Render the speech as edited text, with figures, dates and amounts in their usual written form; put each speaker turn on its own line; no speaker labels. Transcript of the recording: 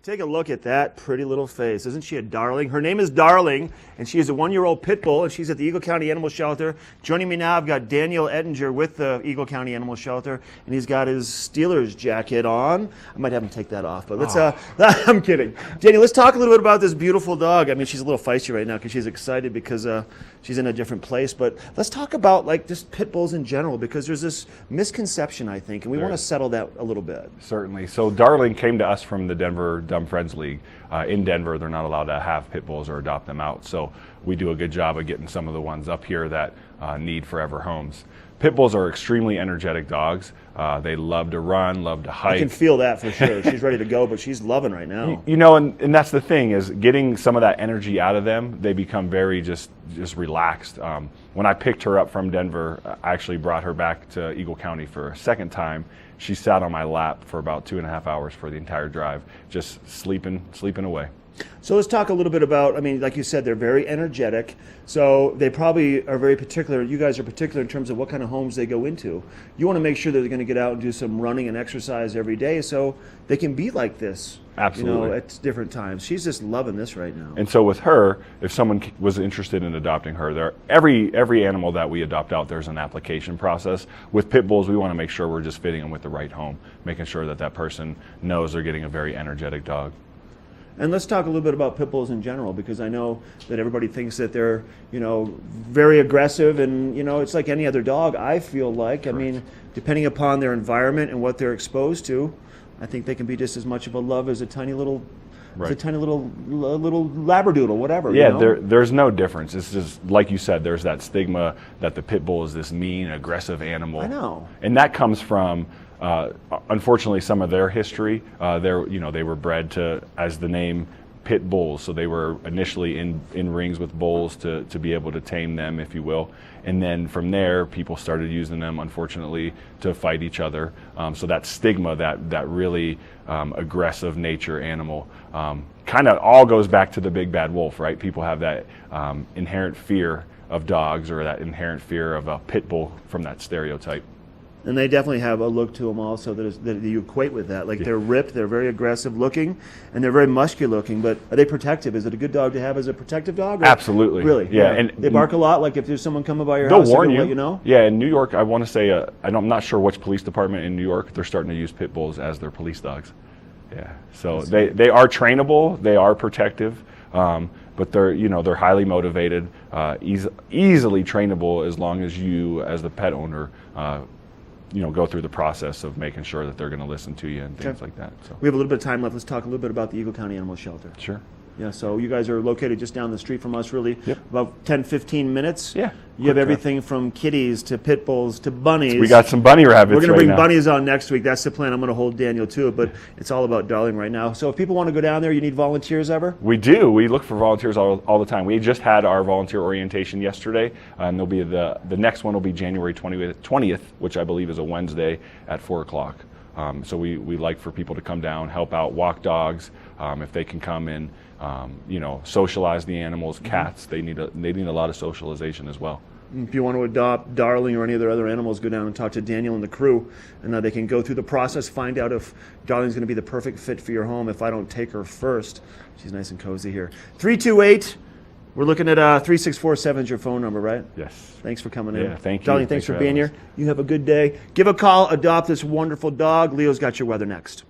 Take a look at that pretty little face. Isn't she a darling? Her name is Darling, and she is a 1-year-old pit bull, and she's at the Eagle County Animal Shelter. Joining me now, I've got Daniel Ettinger with the Eagle County Animal Shelter, and he's got his Steelers jacket on. I might have him take that off, but let's, I'm kidding. Daniel, let's talk a little bit about this beautiful dog. I mean, she's a little feisty right now because she's excited because she's in a different place, but let's talk about like just pit bulls in general, because there's this misconception, I think, and we want to settle that a little bit.
Certainly. So Darling came to us from the Denver Dumb Friends League. In Denver, they're not allowed to have pit bulls or adopt them out. So we do a good job of getting some of the ones up here that need forever homes. Pit bulls are extremely energetic dogs. They love to run, love to hike.
I can feel that for sure. She's ready to go, but she's loving right now.
You know, and that's the thing, is getting some of that energy out of them, they become very just relaxed. When I picked her up from Denver, I actually brought her back to Eagle County for a second time. She sat on my lap for about 2.5 hours for the entire drive, just sleeping away.
So let's talk a little bit about, I mean, like you said, they're very energetic. So they probably are very particular. You guys are particular in terms of what kind of homes they go into. You want to make sure that they're going to get out and do some running and exercise every day so they can be like this.
Absolutely.
You know, at different times. She's just loving this right now.
And so with her, if someone was interested in adopting her, every animal that we adopt out, there's an application process. With pit bulls, we want to make sure we're just fitting them with the right home, making sure that that person knows they're getting a very energetic dog.
And let's talk a little bit about pit bulls in general, because I know that everybody thinks that they're, you know, very aggressive, and, you know, it's like any other dog, I feel like.
Correct.
I mean, depending upon their environment and what they're exposed to, I think they can be just as much of a love as a tiny little,
Right.
little labradoodle, whatever.
Yeah,
you know?
there's no difference. It's just, like you said, there's that stigma that the pit bull is this mean, aggressive animal.
I know.
And that comes from, unfortunately, some of their history. They were bred to, as the name, pit bulls. So they were initially in rings with bulls to be able to tame them, if you will. And then from there, people started using them, unfortunately, to fight each other. So that stigma, that really aggressive nature animal, kind of all goes back to the big bad wolf, right? People have that inherent fear of dogs, or that inherent fear of a pit bull from that stereotype.
And they definitely have a look to them also that you equate with that. Like,
Yeah.
they're ripped, they're very aggressive looking, and they're very muscular looking. But are they protective? Is it a good dog to have as a protective dog? Or?
Absolutely.
Really?
Yeah. And
they bark a lot. Like if there's someone coming by your
they'll
house,
warn
they'll
you.
let you know?
Yeah, in New York, I want to say, I'm not sure which police department in New York, they're starting to use pit bulls as their police dogs. Yeah. So they are trainable, they are protective, but they're highly motivated, easily trainable, as long as you, as the pet owner, go through the process of making sure that they're going to listen to you and things like that. So
We have a little bit of time left. Let's talk a little bit about the Eagle County Animal Shelter.
sure.
Yeah, so you guys are located just down the street from us, really.
Yep.
About 10, 15 minutes.
Yeah.
You have
Quick
everything from kitties to pit bulls to bunnies.
We got some bunny rabbits.
We're going to
right
bring
now.
bunnies on next week. That's the plan. I'm going to hold Daniel to it, but it's all about Darling right now. So if people want to go down there, you need volunteers ever?
We do. We look for volunteers all the time. We just had our volunteer orientation yesterday, and there'll be the next one will be January 20th, which I believe is a Wednesday at 4 o'clock. So we like for people to come down, help out, walk dogs. If they can come and socialize the animals, cats. They need a lot of socialization as well.
If you want to adopt Darling or any of their other animals, go down and talk to Daniel and the crew, and they can go through the process, find out if Darling's going to be the perfect fit for your home. If I don't take her first, she's nice and cozy here. 328. We're looking at 3647 is your phone number, right?
Yes.
Thanks for coming in.
Yeah, thank you.
Darling, thanks for being here. You have a good day. Give a call, adopt this wonderful dog. Leo's got your weather next.